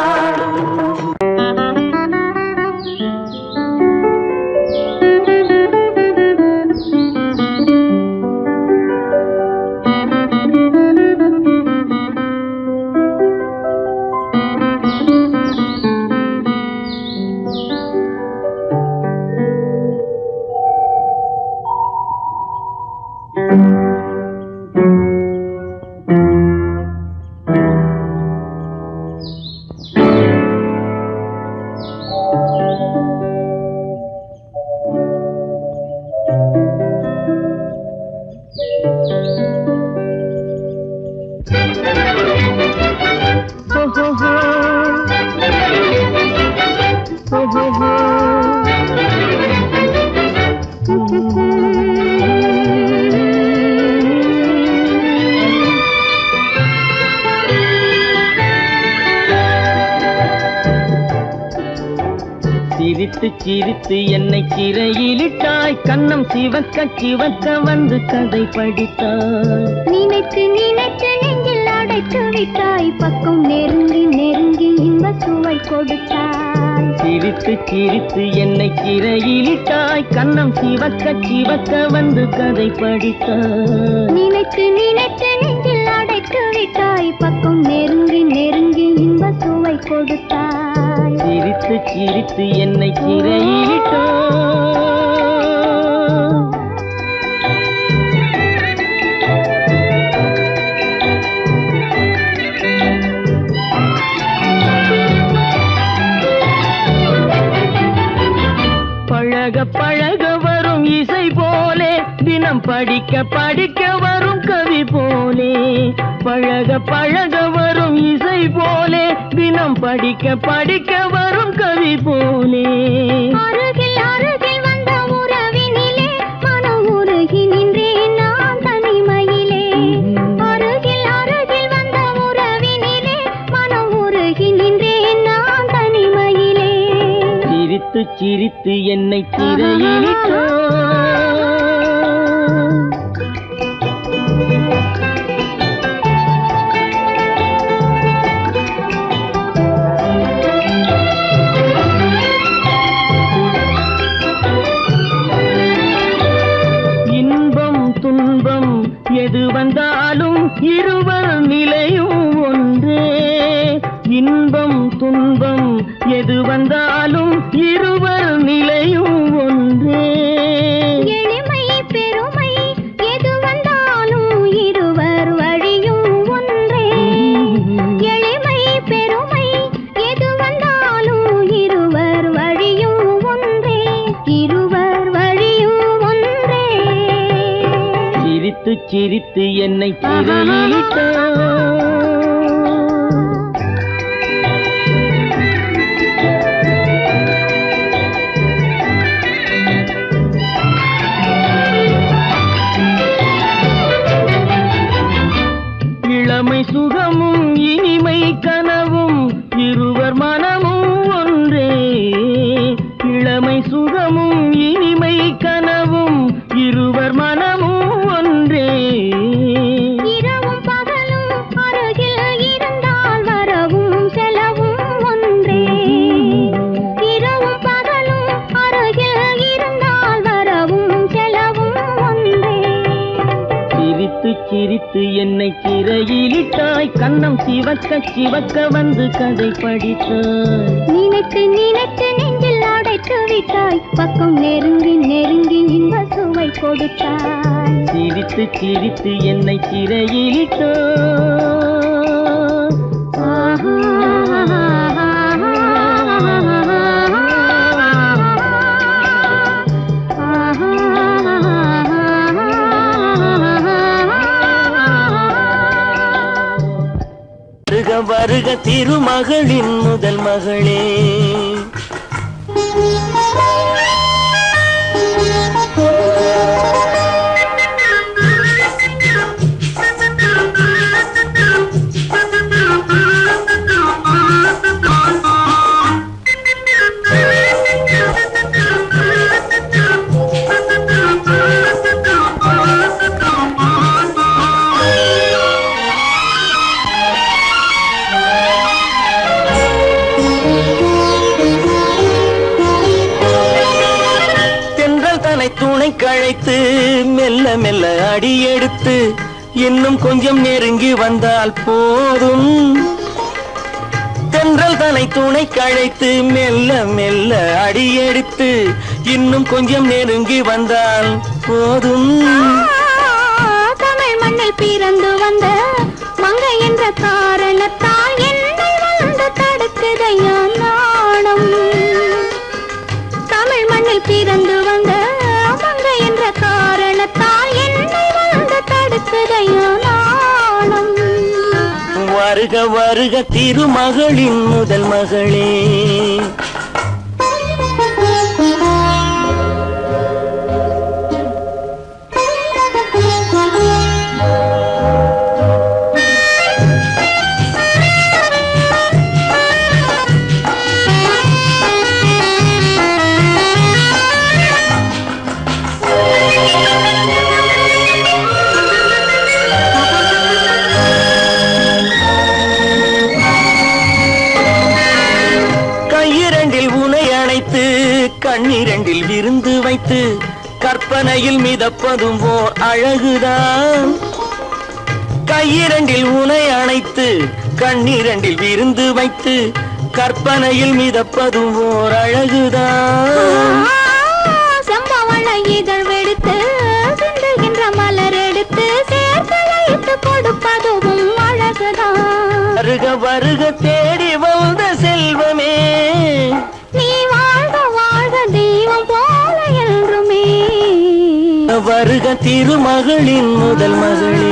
[SPEAKER 2] சிரித்து சிரித்து என்னை சிறையிலிட்டாய் கண்ணம் சிவக்க சிவக்க வந்து கதை படித்தாய்.
[SPEAKER 3] நினைத்து நினைத்து நெஞ்சில் அடைத்து விட்டாய் பக்கம் நெருங்கி நெருங்கி இன்ப சுவை கொடுத்தாய்.
[SPEAKER 2] சிரித்து சிரித்து என்னை சிறையிலிட்டாய் கண்ணம் சிவக்க சிவக்க வந்து கதை படித்தாய்.
[SPEAKER 3] நினைத்து நினைத்து நெஞ்சில் அடைத்து விட்டாய் பக்கம் நெருங்கி நெருங்கி இன்ப சுவை கொடுத்தாய்.
[SPEAKER 2] சிரித்து சிரித்து என்னை சிறையிலிட்டாய். பழக பழக வரும் இசை போலே தினம் படிக்க படிக்க வரும் கவி போலே. பழக பழக வரும் இசை போலே தினம் படிக்க படிக்க வரும் கவி போலே.
[SPEAKER 3] அருகில் அருகில் வந்த உறவினிலே மனம் உருகி நின்றேன் நான் தனிமையிலே. அருகில் அருகில் வந்த உறவினிலே மனம் உருகி நின்றேன் நான் தனிமையிலே.
[SPEAKER 2] சிரித்து சிரித்து என்னை சிறையிலிட்டாய். எது வந்தாலும் இருவர் நிலையும் ஒன்றே. இன்பம் துன்பம் எது வந்தாலும் இருவர் நிலையும் ஒன்றே.
[SPEAKER 3] எளிமை பெருமை எது வந்தாலும் இருவர் வழியும் ஒன்றே. எளிமை பெருமை எது வந்தாலும் இருவர் வழியும் ஒன்றே. இருவர் வழியும் ஒன்றே.
[SPEAKER 2] சிரித்து சிரித்து என்னை சிறையிலிட்டாய். இளமை சுகமும் இனிமை கனவும் இருவர் மனமும் ஒன்றே. இளமை சுகமும் இனிமை கனவும் இருவர் மனமும் ஒன்றே.
[SPEAKER 3] இரவும் பகலும் அருகில் இருந்தால் வரவும் செலவும் ஒன்றே. இரவும் பகலும் அருகில் இருந்தால் வரவும் செலவும் ஒன்றே.
[SPEAKER 2] சிரித்து சிரித்து என்னை சிறையிலிட்டாய் கண்ணம் சிவக்க சிவக்க வந்து கதை படித்தாய்.
[SPEAKER 3] நினைத்து நினைத்து நெஞ்சில் அடைத்து விட்டாய் பக்கம் நெருங்கி நெருங்கி இன்ப சுவை கொடுத்தாய்.
[SPEAKER 2] சிரித்து சிரித்து என்னை சிறையிலிட்டாய். வருக வருக திருமகளின் முதல் மகளே. அழைத்து மெல்ல மெல்ல அடியெடுத்து இன்னும் கொஞ்சம் நெருங்கி வந்தால் போதும். தென்றல் தனை துணை கழைத்து மெல்ல மெல்ல அடியெடுத்து இன்னும் கொஞ்சம் நெருங்கி வந்தால் போதும்.
[SPEAKER 3] தமிழ் மண்ணில் பிறந்து வந்த மங்கை என்ற காரணத்தால் என்னை வந்து தடுக்குதையா நாணம். தமிழ் மண்ணில் பிறந்து வந்த மங்கை என்ற காரணத்தால் என்னை வந்து தடுக்குதையா நாணம்.
[SPEAKER 2] வருக வருக திருமகளின் முதல் மகளே. கண்ணிரண்டில் விருந்து வைத்து கற்பனையில் மிதப்பதும் ஓர் அழகுதான். கையிரண்டில் உனை அணைத்து கண்ணிரண்டில் விருந்து வைத்து கற்பனையில் மிதப்பதும் ஓர் அழகுதான்.
[SPEAKER 3] செம்பவள இதழ் வெடித்து சிந்துகின்ற மலர் எடுத்து சேர்த்து கொடுப்பதும் அழகுதான்.
[SPEAKER 2] வருக வருக தேடி வந்த செல்வமே,
[SPEAKER 3] நீ வாழ்க வாழ்க தெய்வம் போல என்றுமே.
[SPEAKER 2] வருக திருமகளின் முதல் மகளே.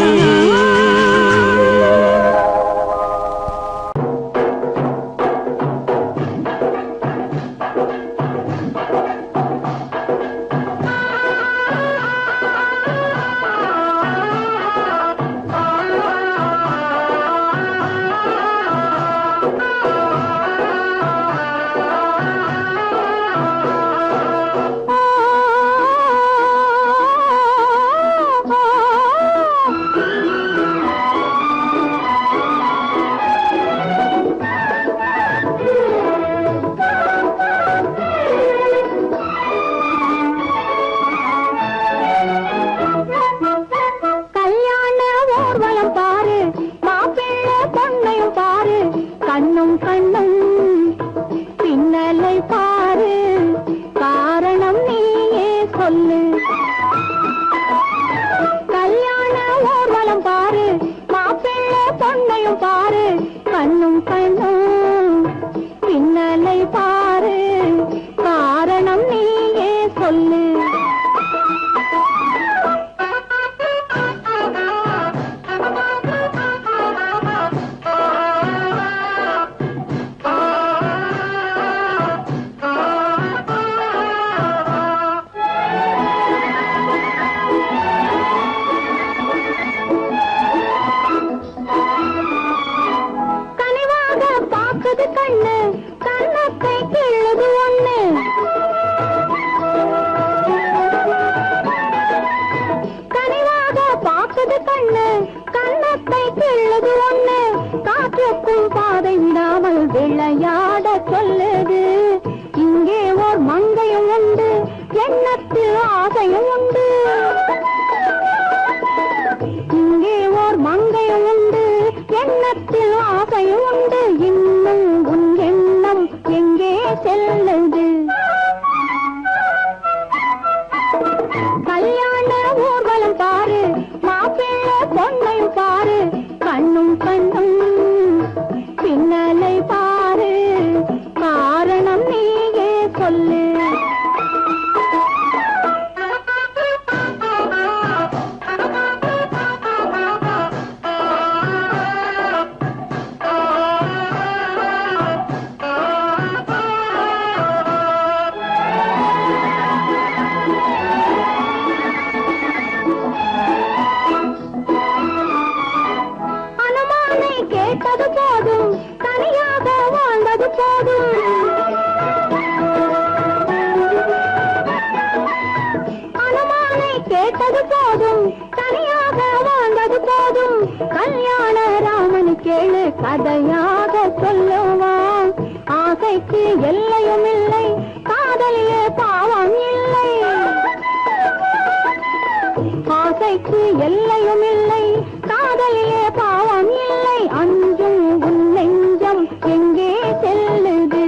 [SPEAKER 3] காதலிக்கு எல்லையும் இல்லை, காதலிலே பாவம் இல்லை. அஞ்சும் உன் நெஞ்சம் எங்கே செல்லுது?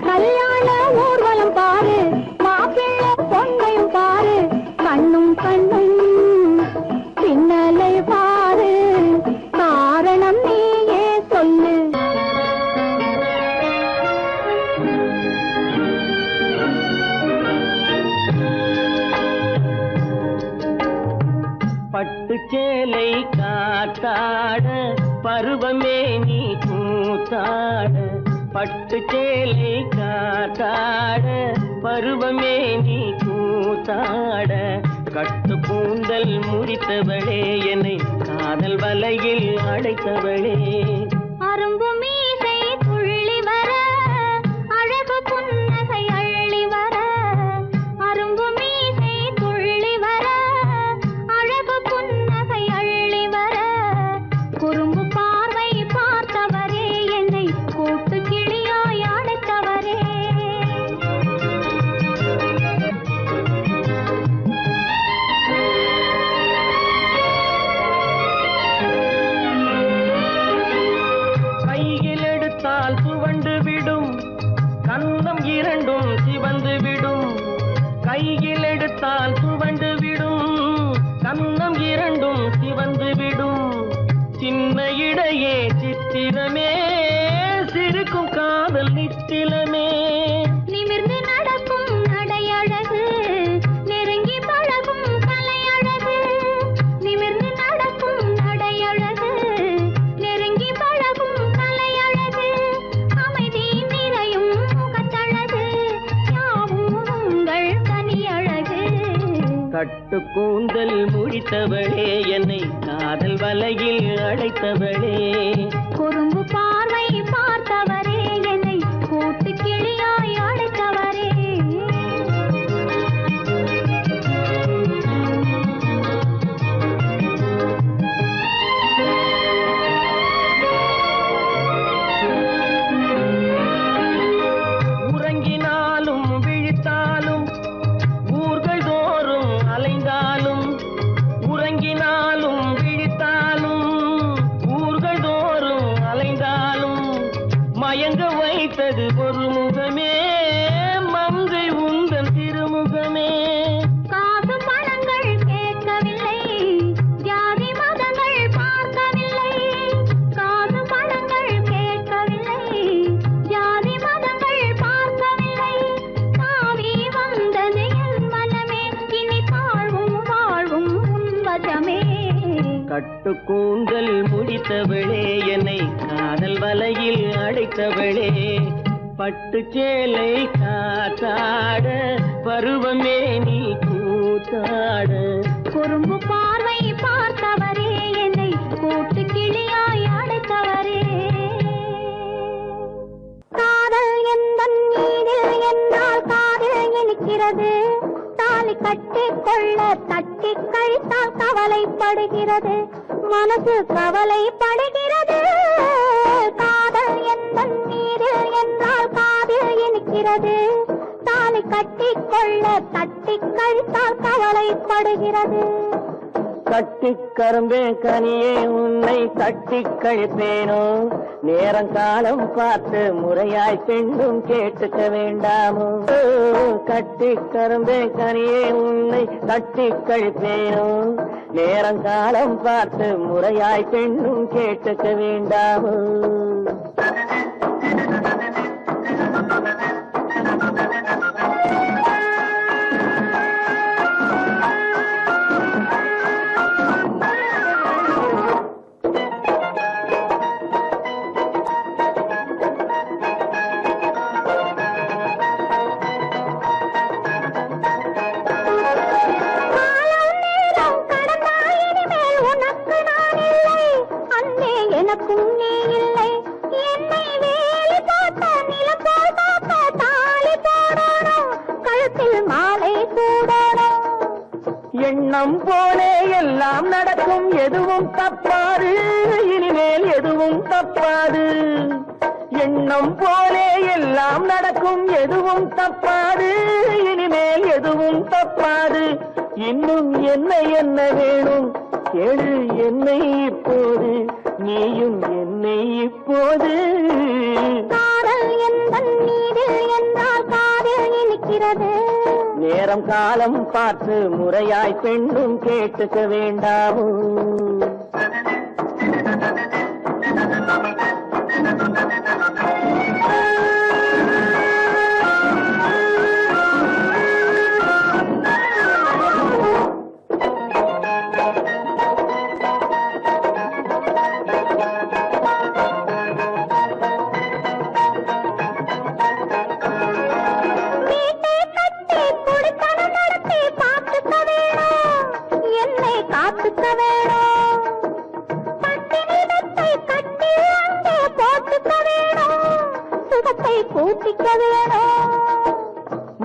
[SPEAKER 3] கல்யாண ஊர்வலம் பாரு, மாப்பிள்ளை பொண்ணையும் பாரு, கண்ணும் கண்ணும் பின்னலை பாரு, காரணம் நீயே சொல்லு.
[SPEAKER 2] பட்டு சேலை காத்தாட பருவமே நீ கூத்தாட, பட்டு சேலை காத்தாட பருவமே நீ கூத்தாட, கட்டு கூந்தல் முடித்தவளே என்னை காதல் வலையில் அடைத்தவளே.
[SPEAKER 3] அரும்பு மீசை துள்ளி வர, அழகு புன்னகை அள்ளி வர, அரும்பு மீசை துள்ளி வர, அழகு புன்னகை அள்ளி வர, குறும்பு பார்வை பார்த்தவரே என்னை கூட்டு கிளியாய் அழைத்தவரே.
[SPEAKER 2] கையில் எடுத்தால் சுவண்டு விடும், கன்னம் இரண்டும் சிவந்து விடும். கையில் எடுத்தால் சுவண்டு விடும், கன்னம் இரண்டும் சிவந்து விடும். சின்ன இடையே சித்திரமே, சிரிக்கும் காதல் நித்திலமே.
[SPEAKER 3] நிமிர்ந்து நடக்கும் நடையழகு, நெருங்கி பழகும் கலையழகு. நிமிர்ந்து நடக்கும் நடையழகு, நெருங்கி பழகும் கலையழகு. அமைதி நிறையும் முகத்தழகு, யாவும் உங்கள் தனியழகு.
[SPEAKER 2] கட்டு கூந்தல் முடித்தவளே என்னை காதல் வலையில் அழைத்தவளே.
[SPEAKER 3] குறும்பு பார்வை பார்த்தவரே என்னை கூட்டு கிளியாய் அழைத்தவரே.
[SPEAKER 2] உறங்கினாலும் விழித்தாலும் ஊர்கள் தோறும் அலைந்தாலும், உறங்கினாலும் விழித்தாலும் ஊர்கள் தோறும் அலைந்தாலும், மயங்க வைத்தது ஒரு முகமே, மங்கை உந்தன் திருமுகமே.
[SPEAKER 3] காசு பணங்கள் கேட்கவில்லை, ஜாதி மதங்கள் பார்க்கவில்லை. காசு பணங்கள் கேட்கவில்லை, ஜாதி மதங்கள் பார்க்கவில்லை. தாவி வந்தது என் மனமே, இனி தாழ்வும் வாழ்வும் உன் வசமே.
[SPEAKER 2] கட்டு கூந்தல் முடித்தவளே என்னை காதல் வலையில் அடைத்தவளே. பட்டு சேலை காத்தாட பருவமே நீ கூத்தாட,
[SPEAKER 3] குறும்பு பார்வை பார்த்தவரே என்னை கூட்டு கிளியாய் அழைத்தவரே. காதல் எந்தன் மீதில் என்னால் காதல் இனிக்கிறது, தாலி கட்டி கொள்ள தட்டி கழித்தால் கவலைப்படுகிறது, மனசு கவலைப்படுகிறது. காதல் எந்தன் மீதில் என்னால் காதல் இனிக்கிறது, தாலி கட்டி கொள்ள தட்டி கழித்தால் கவலைப்படுகிறது.
[SPEAKER 2] கட்டி கரும்பே கனியே உன்னை தட்டி கழிப்பேனோ, நேரங்காலம் பார்த்து முறையாய் பெண்ணும் கேட்டுக்க வேண்டாமோ. கட்டி கரும்பே கனியே உன்னை தட்டி கழிப்பேனோ, நேரங்காலம் பார்த்து முறையாய் பெண்ணும் கேட்டுக்க வேண்டாமோ.
[SPEAKER 3] எனக்கும் நீ இல்லை, என்னை வேலி போட்ட நிலம் போல் காக்க தாலி போடணும், கழுத்தில் மாலை சூடணும்.
[SPEAKER 2] எண்ணம் போலே எல்லாம் நடக்கும், எதுவும் தப்பாது, இனிமேல் எதுவும் தப்பாது. எண்ணம் போலே எல்லாம் நடக்கும், எதுவும் தப்பாது, இனிமேல் எதுவும் தப்பாது. இன்னும் என்ன என்ன வேணும் கேளு என்னை இப்போது, நீயும் என்னை இப்போது.
[SPEAKER 3] காதல் எந்தன் நீரில் என்றால் காதில் இனிக்கிறது.
[SPEAKER 2] நேரம் காலம் பார்த்து முறையாய் பெண்ணும் கேட்டுக்க வேண்டாமோ?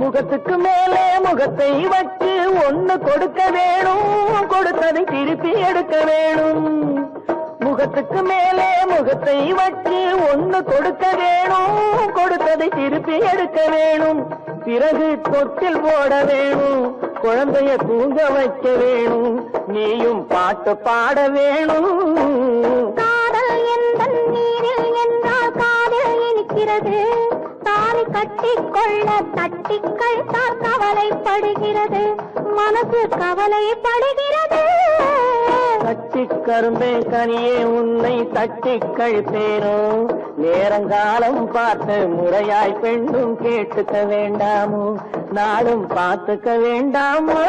[SPEAKER 2] முகத்துக்கு மேலே முகத்தை வச்சு ஒண்ணு கொடுக்க வேணும், கொடுத்ததை திருப்பி எடுக்க வேணும். முகத்துக்கு மேலே முகத்தை வச்சு ஒண்ணு கொடுக்க வேணும், கொடுத்ததை திருப்பி எடுக்க வேணும். பிறகு தொட்டில் போட வேணும், குழந்தைய தூங்க வைக்க வேணும், நீயும் பாட்டு பாட வேணும்.
[SPEAKER 3] காதல் எந்தன் நீரில் என்றால் காதில் இனிக்கிறது. தாலி கட்டிக்கொள்ள தட்டிக்கள் தான் கவலைப்படுகிறது, மனசு கவலைப்படுகிறது.
[SPEAKER 2] தட்டி கரும்பே கனியே உன்னை தட்டி கழிப்பேனோ, நேரங்காலம் பார்த்து முறையாய் பெண்ணும் கேட்டுக்க வேண்டாமோ, நாளும் பார்த்துக்க வேண்டாமோ?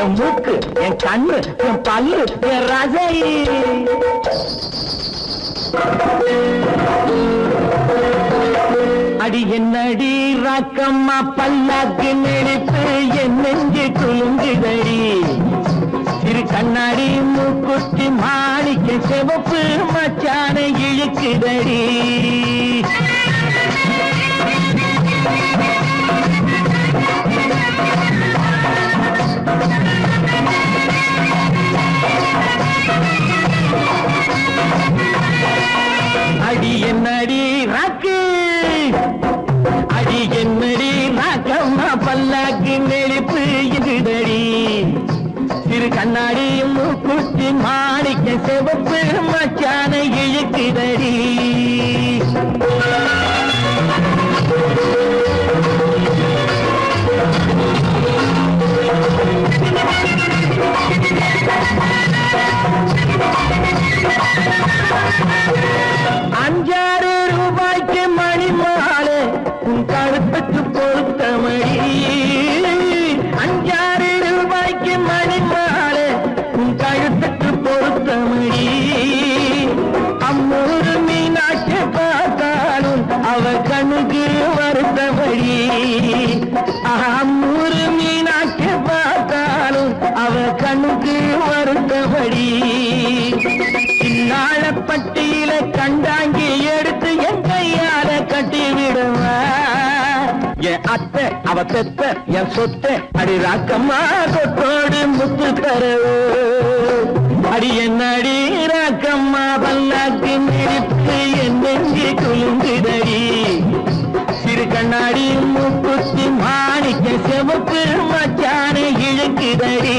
[SPEAKER 2] என் மூக்கு, என் கண்ணு, என் பல்லு, என் ரசை. அடி என்னடி ராக்கம்மா பல்லாக்கு நெளிப்பு என் நெஞ்சு குலுங்குதடி. சிறு கண்ணாடி மூக்குத்தி மாணிக்க சிவப்பு மச்சான இழுக்குதடி. அடி என்னடி ராக்கு, அடி என்னடி ராக்கம்மா பல்லாக்கு நெளிப்பு இதுதடி. சிறு கண்ணாடி மூக்குத்தி மாணிக்க சிவப்பு மச்சான இழுக்குதடி. ₹5 மணி மாலை உன் கழுத்துக்கு பொறுத்த மணி. ₹5 மணி மாலை உன் கழுத்துக்கு பொறுத்த மணி. அம்மூரு மீனாட்சி பார்த்தாலும் அவ கண்ணுக்கு வருத்தபடி. அம்மூரு மீனாட்சி பார்த்தாலும் அவ கண்ணுக்கு வருத்தபடி. நாளப்பட்டியில கண்டாங்கி எடுத்து என் கையால கட்டி விடுவா. என் அத்தை அவ பெத்த என் சொத்தை அடி ராக்கம்மா கொத்தோடு முத்து தரவு. அடி என்னடி ராக்கம்மா பல்லாக்கு நெளிப்பு என் நெஞ்சு குலுங்குதடி. சிறு கண்ணாடி மூக்குத்தி மாணிக்க சிவப்பு மச்சான இழுக்குதடி.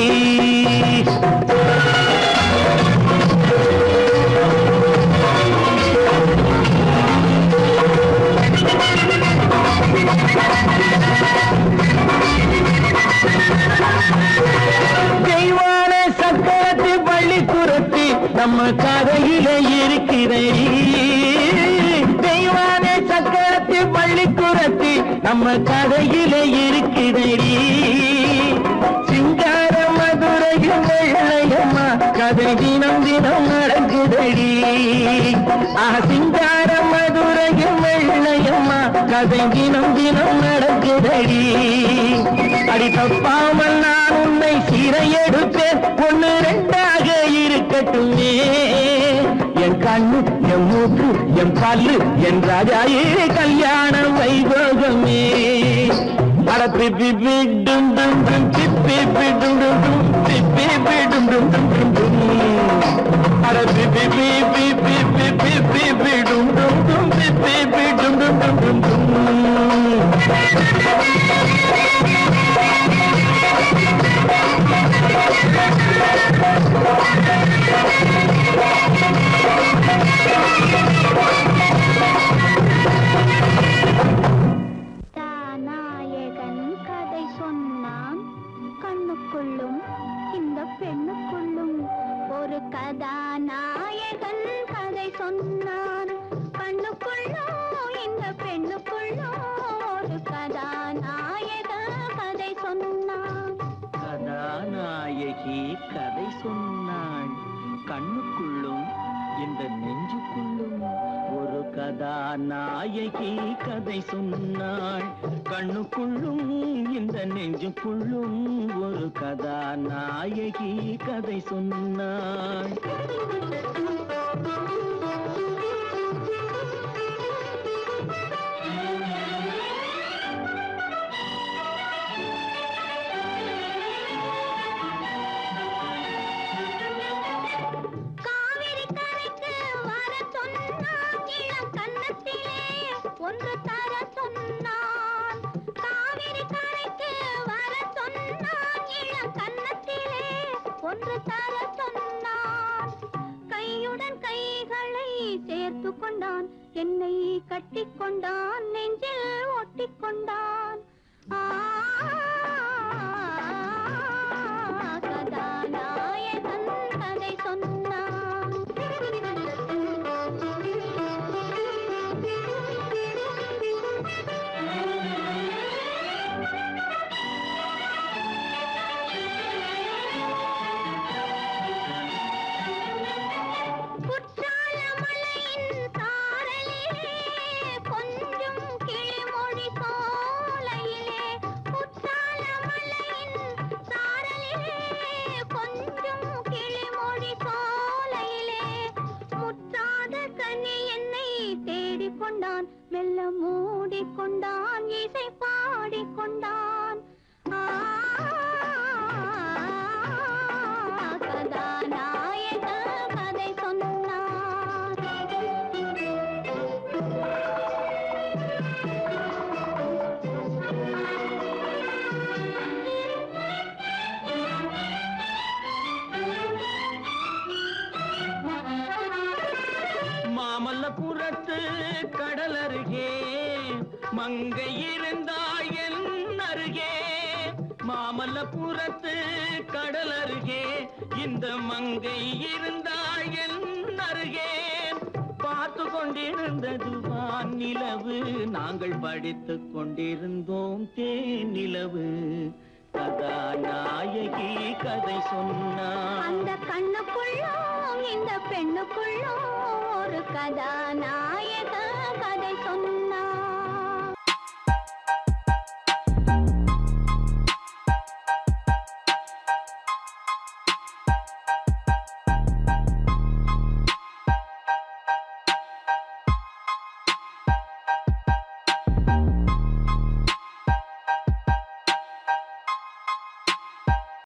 [SPEAKER 2] தெய்வான சக்கரத்து பள்ளி குரத்தி நம்ம கதையில இருக்கிறடி. தெய்வான சக்கரத்து பள்ளி குரத்தி நம்ம கதையில இருக்கிறடி. சிங்கார மதுரையும் வெள்ளையம்மா கதை தினம் தினம் நடக்குதடி. சிங்கார மதுரையும் வெள்ளையம்மா கதை தினம் தினம் நடக்குதடி. அடி தப்பாமல் நான் உன்னை சீரை எடுப்பேன், 1 2ஆக இருக்கட்டுமே. என் கண்ணு, என் மூக்கு, என் பல்லு, என் ராஜாயே கல்யாண வைபோகமே. அட அட பிபி டும் டும் டும் பிபி டும் டும் டும் பிபி டும் டும் டும் டும் டும் அட பிபி பிபி பிபி பிபி டும் டும் டும் பிபி டும் டும் டும் டும் டும்
[SPEAKER 3] நாயகன் கதை சொன்னான் கண்ணுக்குள்ளும் இந்த பெண்ணுக்குள்ளும் ஒரு கதாநாயகன் கதை சொன்னான் கண்ணுக்குள்ளும் இந்த பெண்ணுக்குள்ளும் ஒரு கதாநாயகன் கதை சொன்னான்
[SPEAKER 2] கதாநாயகி கதை சொன்னாள் கண்ணுக்குள்ளும் இந்த நெஞ்சுக்குள்ளும் ஒரு கதாநாயகி கதை சொன்னாள் கண்ணுக்குள்ளும் இந்த நெஞ்சுக்குள்ளும் ஒரு கதாநாயகி கதை சொன்னாள்
[SPEAKER 3] ஒன்று தர சொன்னான் காவிரி கரைக்கு வர சொன்னான் இளம் கன்னத்திலே ஒன்று தர சொன்னான் கையுடன் கைகளை சேர்த்து கொண்டான் என்னை கட்டிக் கொண்டான் நெஞ்சில் ஒட்டிக் கொண்டான் கதாநாயகன் கதை சொன்னான் கொண்டான் மெல்ல மூடிக்கொண்டான் இசை பாடிக்கொண்டான் கதாநாயக கதை சொன்னான்
[SPEAKER 2] மாமல்லபுரத்து கடல் அருகே மங்கை இருந்தாள் என் அருகே மாமல்லபுரத்து கடல் அருகே இந்த மங்கை இருந்தாள் என் அருகே பார்த்து கொண்டிருந்தது வான் நிலவு நாங்கள் படித்துக் கொண்டிருந்தோம் தேன் நிலவு கதாநாயகி கதை சொன்னான்
[SPEAKER 3] அந்த கண்ணுக்குள்ளும் இந்த பெண்ணுக்குள்ளும் ஒரு கதாநாயக கதை சொன்னான்